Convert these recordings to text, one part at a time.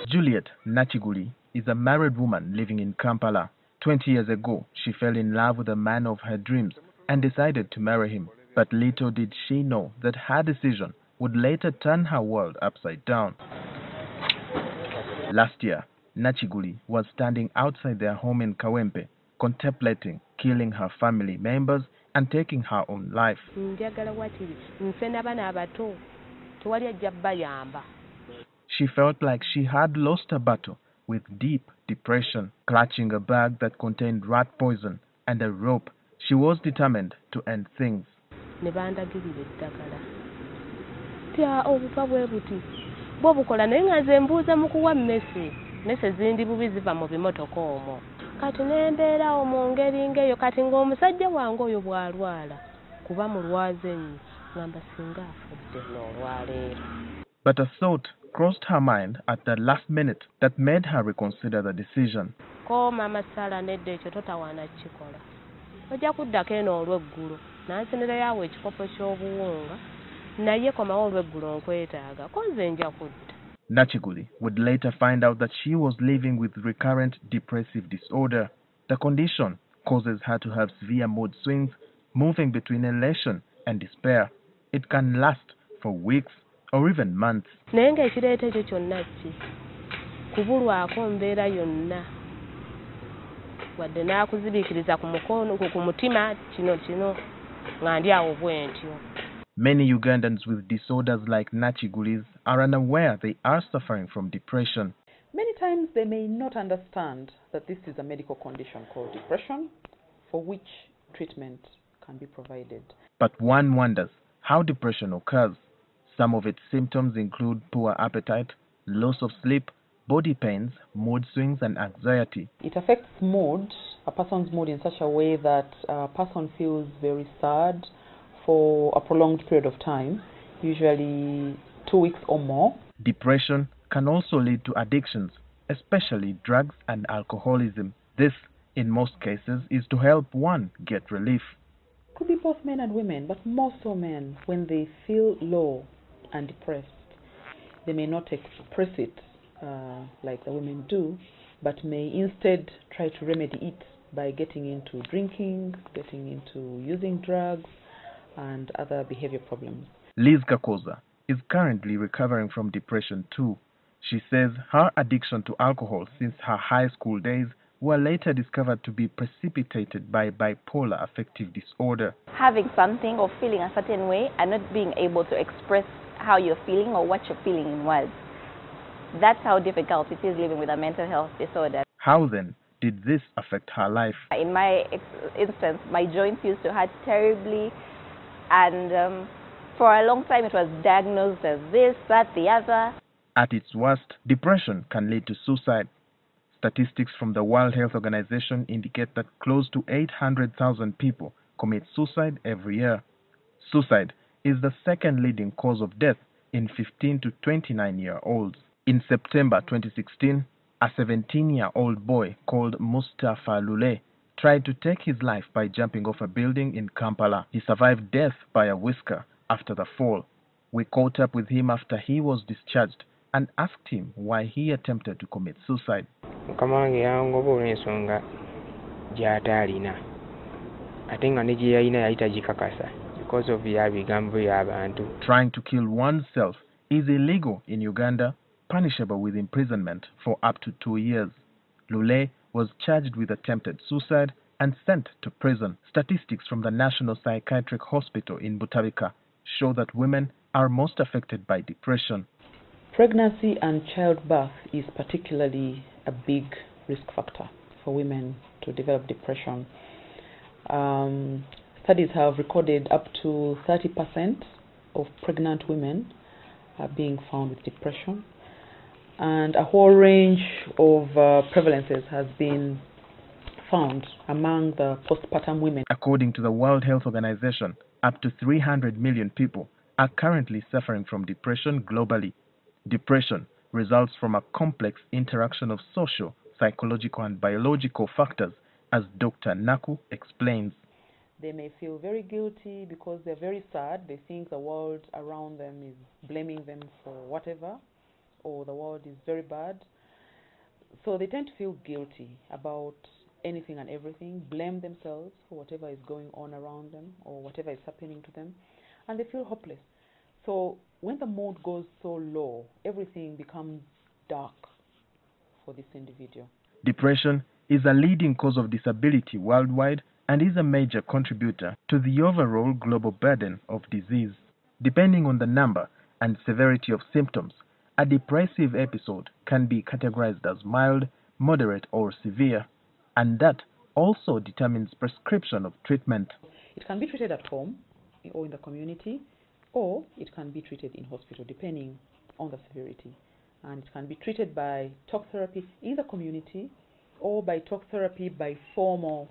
Juliet Nachiguli is a married woman living in Kampala. 20 years ago, she fell in love with the man of her dreams and decided to marry him. But little did she know that her decision would later turn her world upside down. Last year, Nachiguli was standing outside their home in Kawempe, contemplating killing her family members and taking her own life. She felt like she had lost a battle with deep depression. Clutching a bag that contained rat poison and a rope, she was determined to end things. But a thought crossed her mind at the last minute that made her reconsider the decision. Nachiguli would later find out that she was living with recurrent depressive disorder. The condition causes her to have severe mood swings, moving between elation and despair. It can last for weeks or even months. Many Ugandans with disorders like Nachiguli's are unaware they are suffering from depression. Many times they may not understand that this is a medical condition called depression, for which treatment can be provided. But one wonders how depression occurs. Some of its symptoms include poor appetite, loss of sleep, body pains, mood swings, and anxiety. It affects mood, a person's mood, in such a way that a person feels very sad for a prolonged period of time, usually 2 weeks or more. Depression can also lead to addictions, especially drugs and alcoholism. This, in most cases, is to help one get relief. Could be both men and women, but more so men. When they feel low and depressed, they may not express it like the women do, but may instead try to remedy it by getting into drinking, getting into using drugs, and other behavior problems. Liz Kakoza is currently recovering from depression too. She says her addiction to alcohol since her high school days were later discovered to be precipitated by bipolar affective disorder. Having something or feeling a certain way and not being able to express how you're feeling or what you're feeling in words. That's how difficult it is living with a mental health disorder. How then did this affect her life? In my instance, my joints used to hurt terribly, and for a long time it was diagnosed as this, that, the other. At its worst, depression can lead to suicide. Statistics from the World Health Organization indicate that close to 800,000 people commit suicide every year. Suicide is the second leading cause of death in 15 to 29-year-olds. In September 2016, a 17-year-old boy called Mustafa Lule tried to take his life by jumping off a building in Kampala. He survived death by a whisker after the fall. We caught up with him after he was discharged and asked him why he attempted to commit suicide. Trying to kill oneself is illegal in Uganda, punishable with imprisonment for up to 2 years. Lule was charged with attempted suicide and sent to prison. Statistics from the National Psychiatric Hospital in Butabika show that women are most affected by depression. Pregnancy and childbirth is particularly a big risk factor for women to develop depression. Studies have recorded up to 30% of pregnant women are being found with depression, and a whole range of prevalences has been found among the postpartum women. According to the World Health Organization, up to 300 million people are currently suffering from depression globally. Depression results from a complex interaction of social, psychological, and biological factors, as Dr. Naku explains. They may feel very guilty because they're very sad. They think the world around them is blaming them for whatever, or the world is very bad. So they tend to feel guilty about anything and everything, blame themselves for whatever is going on around them or whatever is happening to them, and they feel hopeless. So when the mood goes so low, everything becomes dark for this individual. Depression is a leading cause of disability worldwide and is a major contributor to the overall global burden of disease. Depending on the number and severity of symptoms, a depressive episode can be categorized as mild, moderate, or severe, and that also determines prescription of treatment. It can be treated at home or in the community, or it can be treated in hospital depending on the severity. And it can be treated by talk therapy in the community or by talk therapy by formal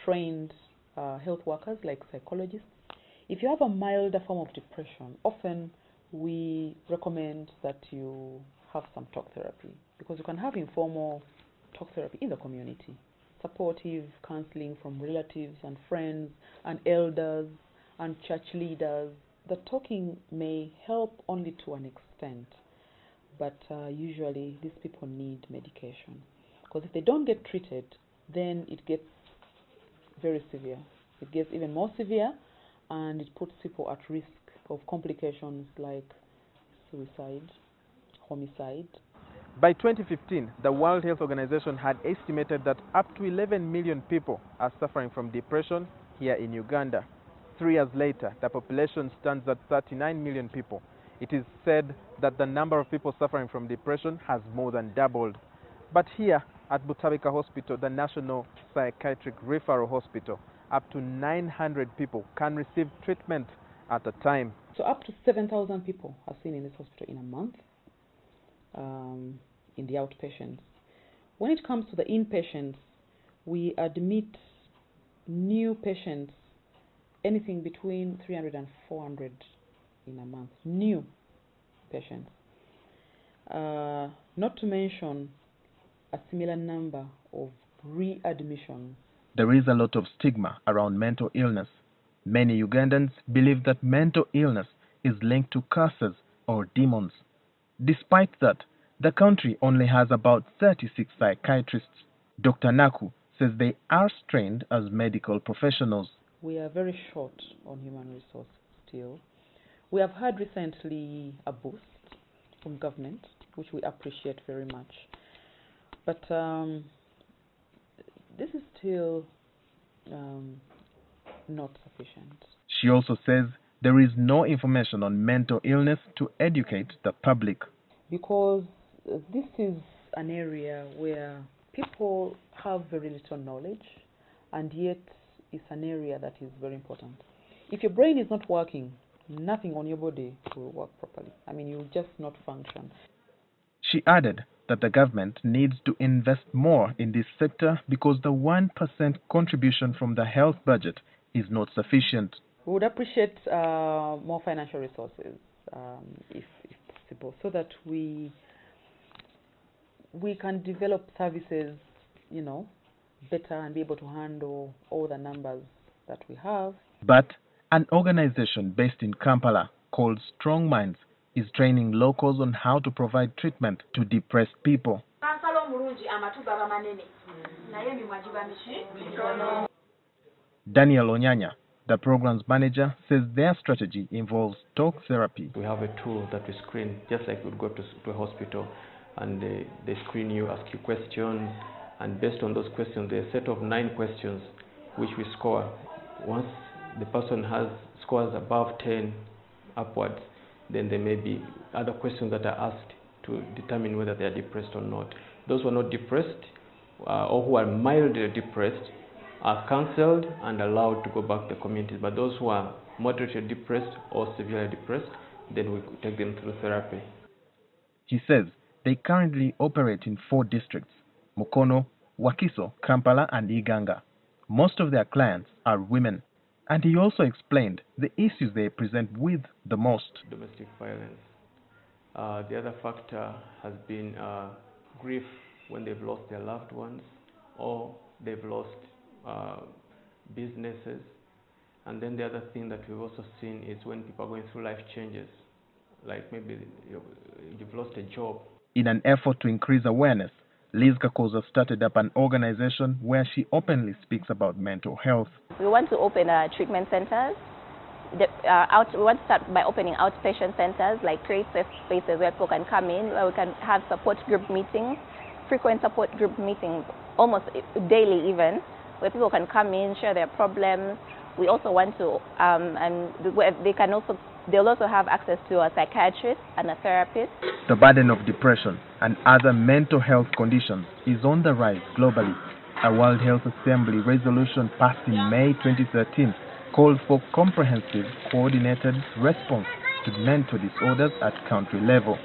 trained health workers like psychologists. If you have a milder form of depression, often we recommend that you have some talk therapy, because you can have informal talk therapy in the community, supportive counseling from relatives and friends and elders and church leaders. The talking may help only to an extent, but usually these people need medication, because if they don't get treated, then it gets very severe. It gets even more severe, and it puts people at risk of complications like suicide, homicide. By 2015, the World Health Organization had estimated that up to 11 million people are suffering from depression here in Uganda. 3 years later, the population stands at 39 million people. It is said that the number of people suffering from depression has more than doubled. But here at Butabika Hospital, the National Psychiatric Referral Hospital, up to 900 people can receive treatment at a time. So up to 7,000 people are seen in this hospital in a month, in the outpatients. When it comes to the inpatients, we admit new patients anything between 300 and 400 in a month, new patients. Not to mention a similar number of readmissions. There is a lot of stigma around mental illness. Many Ugandans believe that mental illness is linked to curses or demons. Despite that, the country only has about 36 psychiatrists. Dr. Naku says they are trained as medical professionals. We are very short on human resources still. We have had recently a boost from government, which we appreciate very much. But this is still not sufficient. She also says there is no information on mental illness to educate the public. Because this is an area where people have very little knowledge, and yet it's an area that is very important. If your brain is not working, nothing on your body will work properly. I mean, you'll just not function. She added that the government needs to invest more in this sector because the 1% contribution from the health budget is not sufficient. We would appreciate more financial resources, if possible, so that we can develop services, better and be able to handle all the numbers that we have. But an organization based in Kampala called Strong Minds is training locals on how to provide treatment to depressed people. Daniel Onyanya, the programs manager, says their strategy involves talk therapy. We have a tool that we screen, just like we'd go to a hospital, and they screen you, ask you questions, and based on those questions, there are a set of 9 questions which we score. Once the person has scores above 10 upwards, then there may be other questions that are asked to determine whether they are depressed or not. Those who are not depressed or who are mildly depressed are counseled and allowed to go back to the community. But those who are moderately depressed or severely depressed, then we take them through therapy. He says they currently operate in 4 districts: Mukono, Wakiso, Kampala, and Iganga. Most of their clients are women. And he also explained the issues they present with the most. Domestic violence, The other factor has been grief when they've lost their loved ones or they've lost businesses. And then the other thing that we've also seen is when people are going through life changes, like maybe you've lost a job. In an effort to increase awareness, Liz Kakoza started up an organization where she openly speaks about mental health. We want to open treatment centers. We want to start by opening outpatient centers, like create safe spaces where people can come in, where we can have support group meetings, frequent support group meetings, almost daily even, where people can come in, share their problems. We also want to, they'll also have access to a psychiatrist and a therapist. The burden of depression and other mental health conditions is on the rise globally. A World Health Assembly resolution passed in May 2013 called for comprehensive, coordinated response to mental disorders at country level.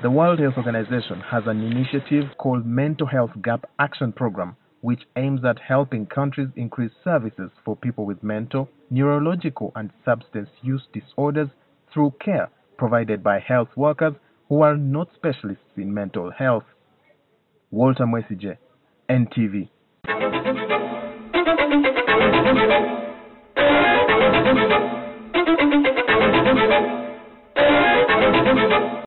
The World Health Organization has an initiative called Mental Health Gap Action Program, which aims at helping countries increase services for people with mental, neurological, and substance use disorders through care provided by health workers who are not specialists in mental health. Walter Mwesije, NTV.